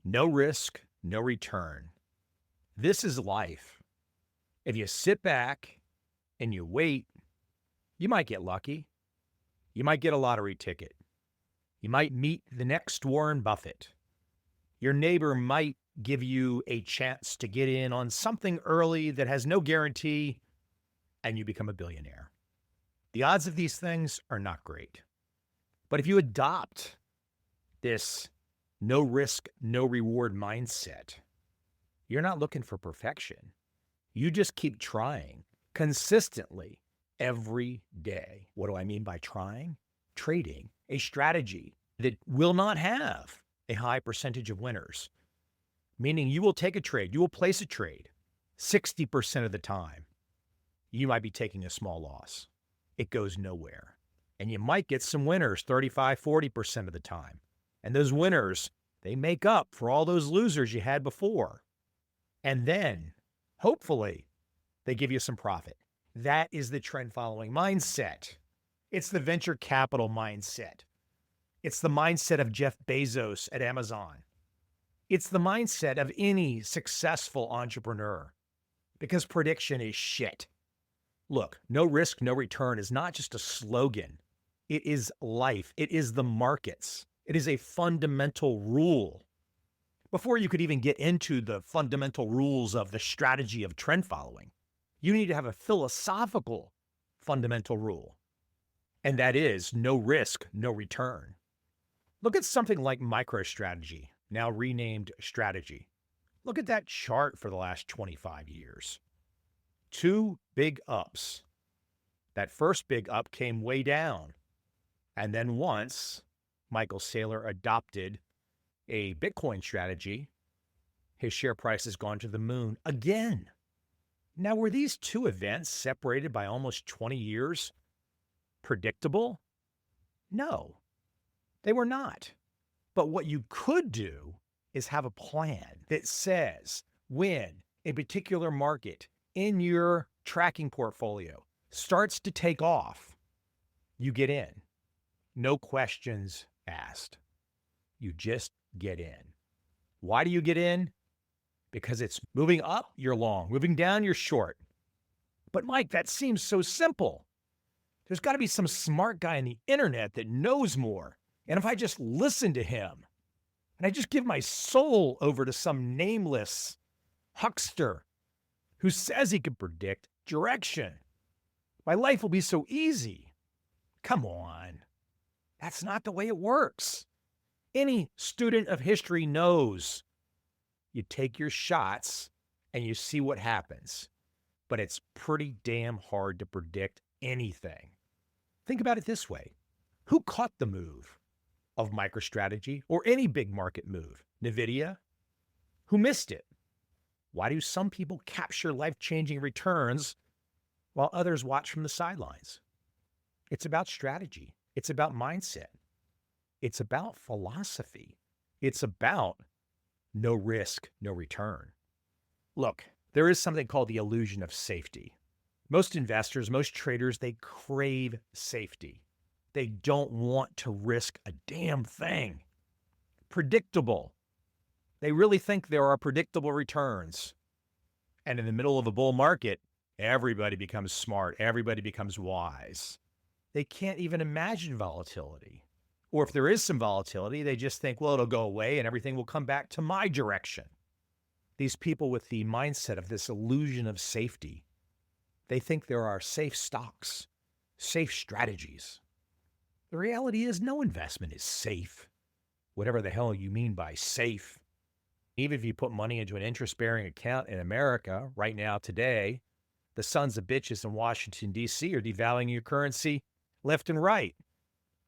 No risk, no return. This is life. If you sit back and you wait, you might get lucky. You might get a lottery ticket. You might meet the next Warren Buffett. Your neighbor might give you a chance to get in on something early that has no guarantee, and you become a billionaire. The odds of these things are not great. But if you adopt this no risk, no reward mindset, you're not looking for perfection. You just keep trying consistently every day. What do I mean by trying? Trading a strategy that will not have a high percentage of winners, meaning you will take a trade, you will place a trade 60% of the time. You might be taking a small loss. It goes nowhere. And you might get some winners 35, 40% of the time. And those winners, they make up for all those losers you had before. And then, hopefully, they give you some profit. That is the trend following mindset. It's the venture capital mindset. It's the mindset of Jeff Bezos at Amazon. It's the mindset of any successful entrepreneur, because prediction is shit. Look, no risk, no return is not just a slogan. It is life. It is the markets. It is a fundamental rule. Before you could even get into the fundamental rules of the strategy of trend following, you need to have a philosophical fundamental rule. And that is no risk, no return. Look at something like MicroStrategy, now renamed Strategy. Look at that chart for the last 25 years. Two big ups. That first big up came way down. And then once Michael Saylor adopted a Bitcoin strategy, his share price has gone to the moon again. Now, were these two events separated by almost 20 years predictable? No, they were not. But what you could do is have a plan that says when a particular market in your tracking portfolio starts to take off, you get in. No questions asked. You just get in. Why do you get in? Because it's moving up, you're long. Moving down, you're short. But Mike, that seems so simple. There's got to be some smart guy on the internet that knows more. And if I just listen to him, and I just give my soul over to some nameless huckster who says he can predict direction, my life will be so easy. Come on. That's not the way it works. Any student of history knows you take your shots and you see what happens. But it's pretty damn hard to predict anything. Think about it this way. Who caught the move of MicroStrategy or any big market move? NVIDIA? Who missed it? Why do some people capture life-changing returns while others watch from the sidelines? It's about strategy. It's about mindset. It's about philosophy. It's about no risk, no return. Look, there is something called the illusion of safety. Most investors, most traders, they crave safety. They don't want to risk a damn thing. Predictable. They really think there are predictable returns. And in the middle of a bull market, everybody becomes smart. Everybody becomes wise. They can't even imagine volatility. Or if there is some volatility, they just think, well, it'll go away and everything will come back to my direction. These people with the mindset of this illusion of safety, they think there are safe stocks, safe strategies. The reality is no investment is safe, whatever the hell you mean by safe. Even if you put money into an interest-bearing account in America right now today, the sons of bitches in Washington, D.C. are devaluing your currency left and right.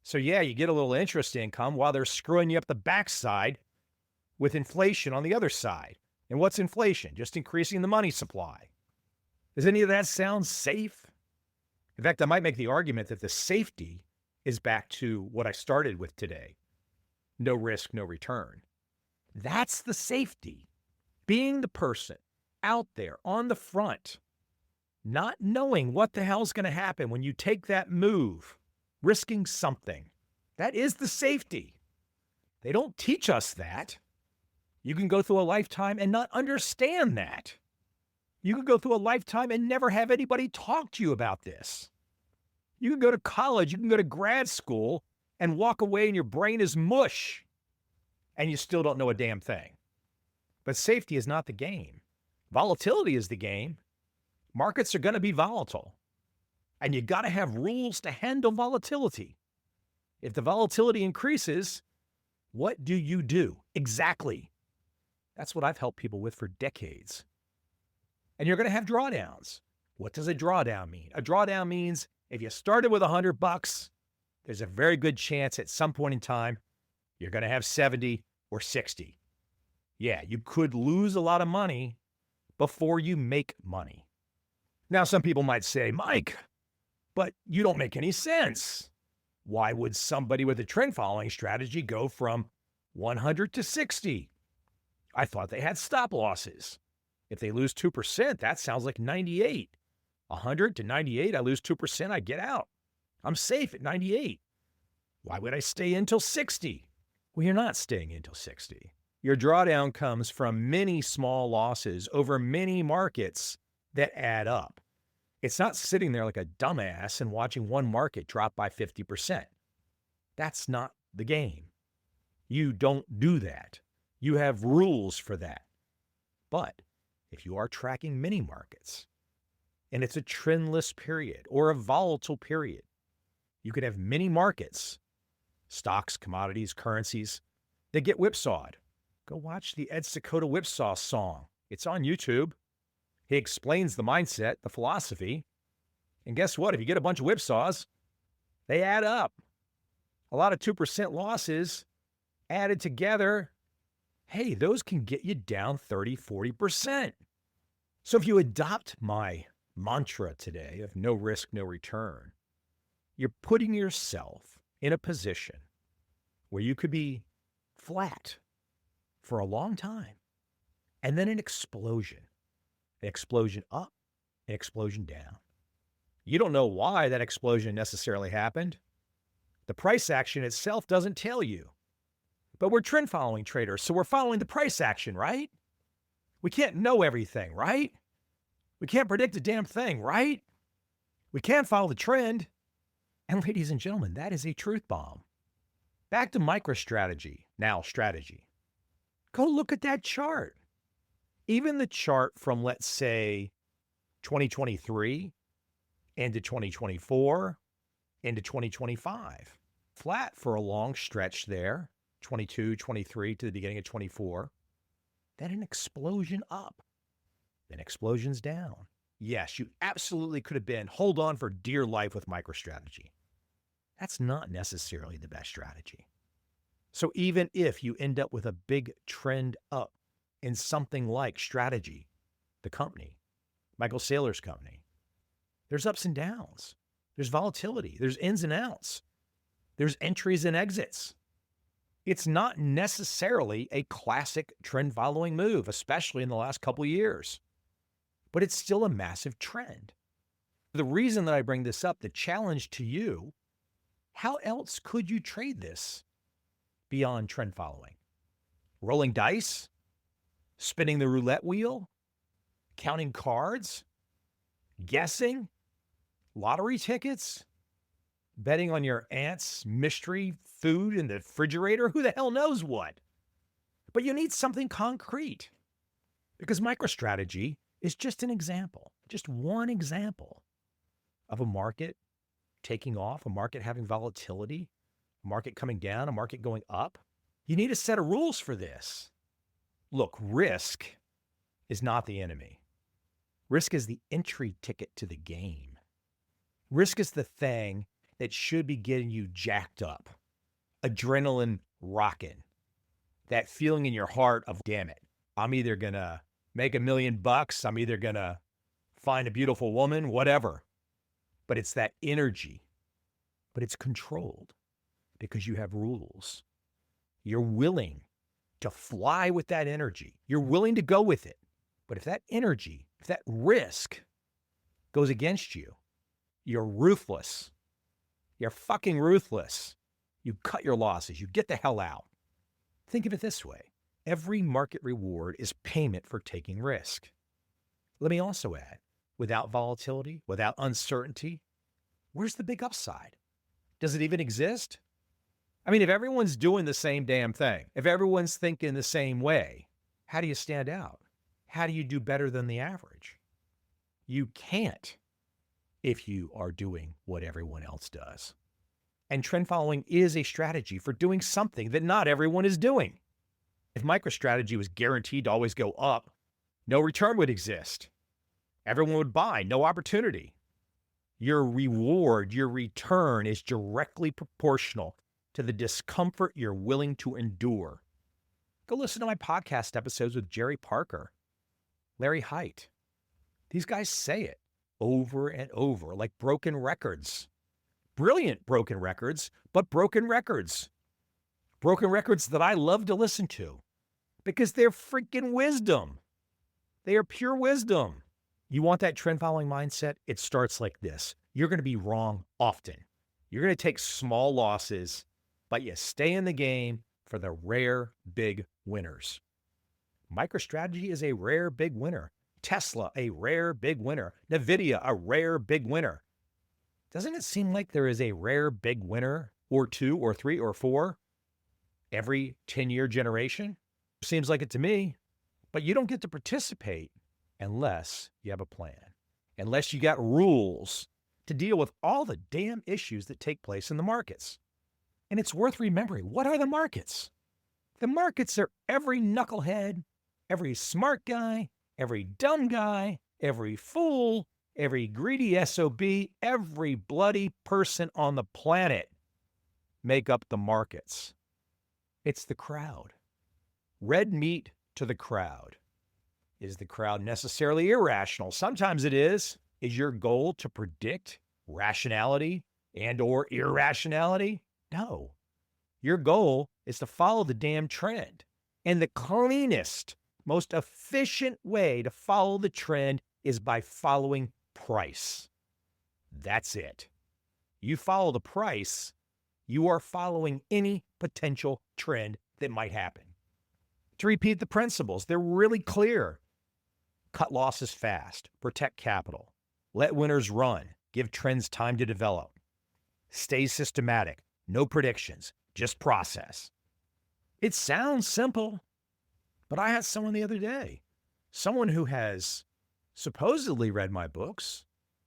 So yeah, you get a little interest income while they're screwing you up the backside with inflation on the other side. And what's inflation? Just increasing the money supply. Does any of that sound safe? In fact, I might make the argument that the safety is back to what I started with today. No risk, no return. That's the safety. Being the person out there on the front, not knowing what the hell's going to happen when you take that move, risking something. That is the safety. They don't teach us that. You can go through a lifetime and not understand that. You can go through a lifetime and never have anybody talk to you about this. You can go to college, you can go to grad school and walk away and your brain is mush and you still don't know a damn thing. But safety is not the game. Volatility is the game. Markets are going to be volatile. And you got to have rules to handle volatility. If the volatility increases, what do you do? Exactly. That's what I've helped people with for decades. And you're going to have drawdowns. What does a drawdown mean? A drawdown means if you started with $100, there's a very good chance at some point in time, you're going to have 70 or 60. Yeah, you could lose a lot of money before you make money. Now, some people might say, Mike, but you don't make any sense. Why would somebody with a trend following strategy go from 100 to 60? I thought they had stop losses. If they lose 2%, that sounds like 98. 100 to 98, I lose 2%, I get out. I'm safe at 98. Why would I stay until 60? Well, you're not staying until 60. Your drawdown comes from many small losses over many markets that add up. It's not sitting there like a dumbass and watching one market drop by 50%. That's not the game. You don't do that. You have rules for that. But if you are tracking mini markets and it's a trendless period or a volatile period, you could have mini markets, stocks, commodities, currencies, that get whipsawed. Go watch the Ed Secoda Whipsaw song. It's on YouTube. He explains the mindset, the philosophy. And guess what? If you get a bunch of whipsaws, they add up. A lot of 2% losses added together, hey, those can get you down 30, 40%. So if you adopt my mantra today of no risk, no return, you're putting yourself in a position where you could be flat for a long time and then an explosion up, an explosion down. You don't know why that explosion necessarily happened. The price action itself doesn't tell you. But we're trend following traders, so we're following the price action, right? We can't know everything, right? We can't predict a damn thing, right? We can't follow the trend. And ladies and gentlemen, that is a truth bomb. Back to MicroStrategy, now strategy. Go look at that chart. Even the chart from, let's say, 2023 into 2024 into 2025. Flat for a long stretch there, 22, 23 to the beginning of 24. Then an explosion up. Then explosions down. Yes, you absolutely could have been hold on for dear life with MicroStrategy. That's not necessarily the best strategy. So even if you end up with a big trend up in something like strategy, the company, Michael Saylor's company, there's ups and downs. There's volatility. There's ins and outs. There's entries and exits. It's not necessarily a classic trend following move, especially in the last couple of years, but it's still a massive trend. The reason that I bring this up, the challenge to you, how else could you trade this beyond trend following? Rolling dice? Spinning the roulette wheel? Counting cards? Guessing? Lottery tickets? Betting on your aunt's mystery food in the refrigerator? Who the hell knows what? But you need something concrete, because MicroStrategy is just an example, just one example of a market taking off, a market having volatility, a market coming down, a market going up. You need a set of rules for this. Look, risk is not the enemy. Risk is the entry ticket to the game. Risk is the thing that should be getting you jacked up, adrenaline rocking, that feeling in your heart of, damn it, I'm either going to make $1 million, I'm either going to find a beautiful woman, whatever. But it's that energy, but it's controlled because you have rules. You're willing to fly with that energy. You're willing to go with it. But if that energy, if that risk goes against you, you're ruthless. You're fucking ruthless. You cut your losses. You get the hell out. Think of it this way. every market reward is payment for taking risk. Let me also add, without volatility, without uncertainty, where's the big upside? Does it even exist? I mean, if everyone's doing the same damn thing, if everyone's thinking the same way, how do you stand out? How do you do better than the average? You can't if you are doing what everyone else does. And trend following is a strategy for doing something that not everyone is doing. If MicroStrategy was guaranteed to always go up, no return would exist. Everyone would buy, no opportunity. Your reward, your return is directly proportional to the discomfort you're willing to endure. Go listen to my podcast episodes with Jerry Parker, Larry Haight. These guys say it over and over like broken records. Brilliant broken records, but broken records. Broken records that I love to listen to because they're freaking wisdom. They are pure wisdom. You want that trend following mindset? It starts like this. You're going to be wrong often. You're going to take small losses, but you stay in the game for the rare big winners. MicroStrategy is a rare big winner. Tesla, a rare big winner. NVIDIA, a rare big winner. Doesn't it seem like there is a rare big winner or two or three or four every 10-year generation? Seems like it to me. But you don't get to participate unless you have a plan, unless you got rules to deal with all the damn issues that take place in the markets. And it's worth remembering, what are the markets? The markets are every knucklehead, every smart guy, every dumb guy, every fool, every greedy SOB, every bloody person on the planet make up the markets. It's the crowd. Red meat to the crowd. Is the crowd necessarily irrational? Sometimes it is. Is your goal to predict rationality and or irrationality? No. Your goal is to follow the damn trend. And the cleanest, most efficient way to follow the trend is by following price. That's it. You follow the price, you are following any potential trend that might happen. To repeat the principles, they're really clear. Cut losses fast, protect capital, let winners run, give trends time to develop. Stay systematic, no predictions, just process. It sounds simple, but I had someone the other day, someone who has supposedly read my books,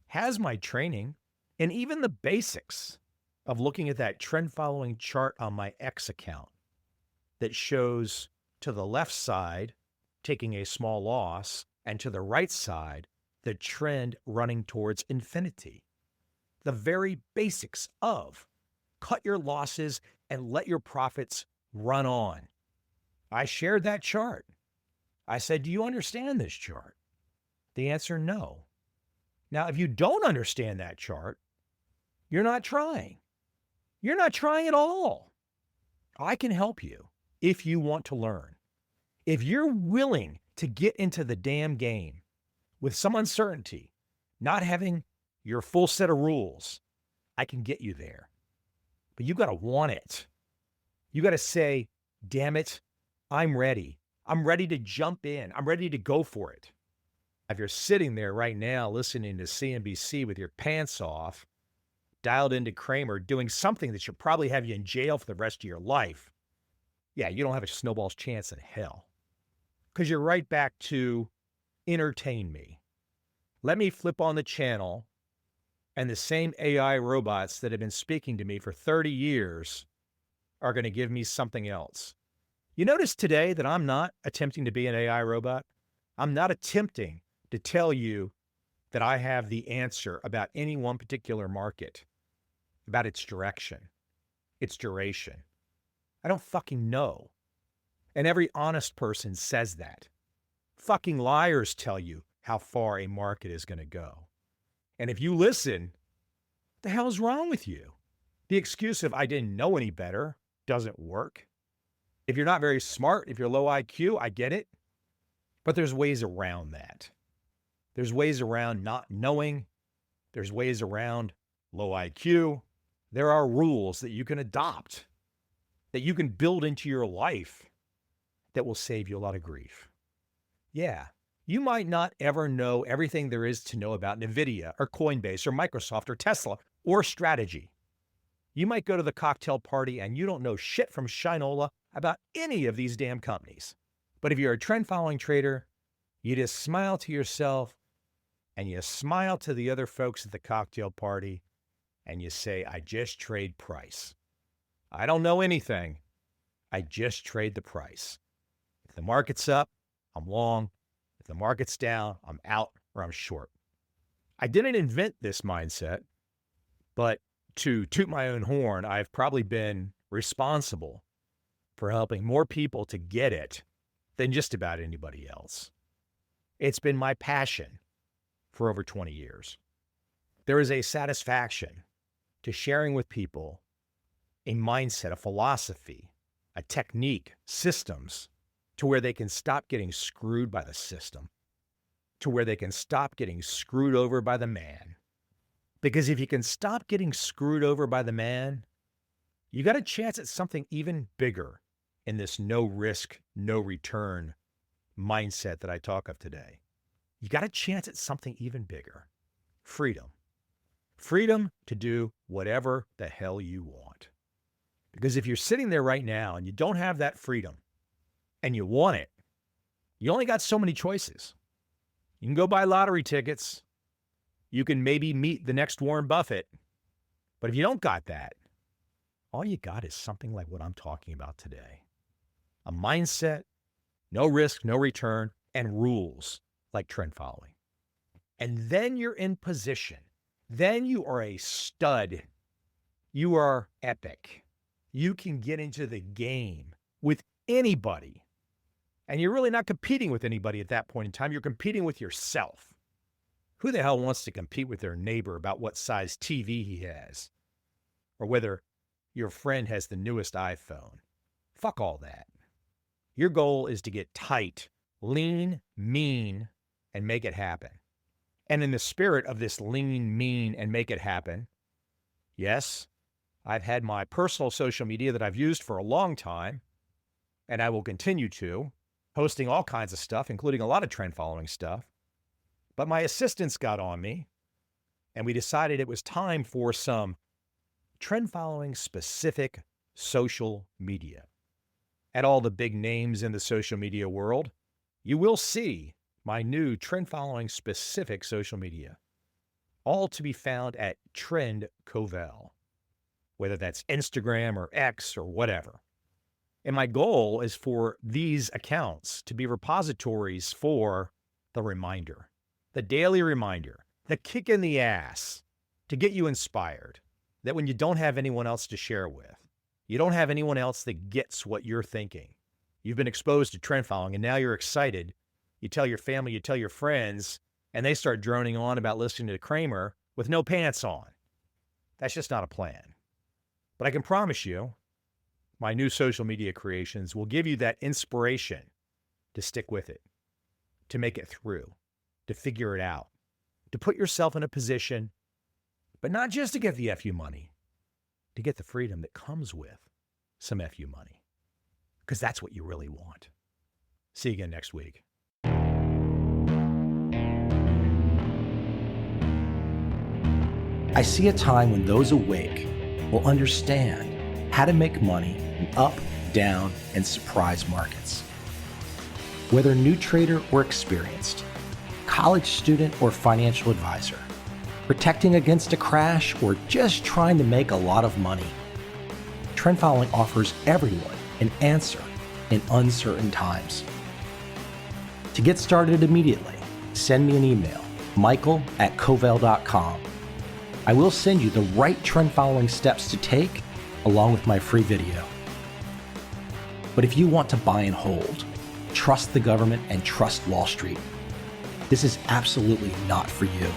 has my training, and even the basics of looking at that trend following chart on my X account that shows to the left side taking a small loss and to the right side the trend running towards infinity. The very basics of cut your losses and let your profits run on. I shared that chart. I said, do you understand this chart? The answer, no. Now, if you don't understand that chart, you're not trying. You're not trying at all. I can help you if you want to learn. If you're willing to get into the damn game with some uncertainty, not having your full set of rules, I can get you there. But you got to want it. You got to say, damn it, I'm ready. I'm ready to jump in. I'm ready to go for it. If you're sitting there right now listening to CNBC with your pants off, dialed into Kramer, doing something that should probably have you in jail for the rest of your life, yeah, you don't have a snowball's chance in hell. Because you're right back to entertain me. Let me flip on the channel, and the same AI robots that have been speaking to me for 30 years are going to give me something else. You notice today that I'm not attempting to be an AI robot. I'm not attempting to tell you that I have the answer about any one particular market, about its direction, its duration. I don't fucking know. And every honest person says that. Fucking liars tell you how far a market is going to go. And if you listen, what the hell is wrong with you? The excuse of I didn't know any better doesn't work. If you're not very smart, if you're low IQ, I get it. But there's ways around that. There's ways around not knowing. There's ways around low IQ. There are rules that you can adopt, that you can build into your life, that will save you a lot of grief. Yeah, you might not ever know everything there is to know about NVIDIA or Coinbase or Microsoft or Tesla or strategy. You might go to the cocktail party and you don't know shit from shinola about any of these damn companies. But if you're a trend-following trader, you just smile to yourself and you smile to the other folks at the cocktail party and you say, I just trade price. I don't know anything. I just trade the price. If the market's up, I'm long. If the market's down, I'm out or I'm short. I didn't invent this mindset, but to toot my own horn, I've probably been responsible for helping more people to get it than just about anybody else. It's been my passion for over 20 years. There is a satisfaction to sharing with people a mindset, a philosophy, a technique, systems, to where they can stop getting screwed by the system, to where they can stop getting screwed over by the man. Because if you can stop getting screwed over by the man, you got a chance at something even bigger in this no risk, no return mindset that I talk of today. You got a chance at something even bigger. Freedom. Freedom to do whatever the hell you want. Because if you're sitting there right now and you don't have that freedom and you want it, you only got so many choices. You can go buy lottery tickets. You can maybe meet the next Warren Buffett. But if you don't got that, all you got is something like what I'm talking about today. A mindset, no risk, no return, and rules like trend following. And then you're in position. Then you are a stud. You are epic. You can get into the game with anybody. And you're really not competing with anybody at that point in time. You're competing with yourself. Who the hell wants to compete with their neighbor about what size TV he has? Or whether your friend has the newest iPhone? Fuck all that. Your goal is to get tight, lean, mean, and make it happen. And in the spirit of this lean, mean, and make it happen, yes, I've had my personal social media that I've used for a long time, and I will continue to, posting all kinds of stuff, including a lot of trend following stuff. But my assistants got on me, and we decided it was time for some trend following specific social media. At all the big names in the social media world, you will see my new trend following specific social media, all to be found at Trend Covel, whether that's Instagram or X or whatever. And my goal is for these accounts to be repositories for the reminder, the daily reminder, the kick in the ass to get you inspired that when you don't have anyone else to share with, you don't have anyone else that gets what you're thinking. You've been exposed to trend following and now you're excited. You tell your family, you tell your friends, and they start droning on about listening to Kramer with no pants on. That's just not a plan. But I can promise you, my new social media creations will give you that inspiration to stick with it, to make it through, to figure it out, to put yourself in a position, but not just to get the FU money, to get the freedom that comes with some FU money, because that's what you really want. See you again next week. I see a time when those awake will understand how to make money in up, down, and surprise markets. Whether new trader or experienced, college student or financial advisor, protecting against a crash or just trying to make a lot of money, trend following offers everyone an answer in uncertain times. To get started immediately, send me an email, michael@covel.com. I will send you the right trend following steps to take along with my free video. But if you want to buy and hold, trust the government and trust Wall Street, this is absolutely not for you.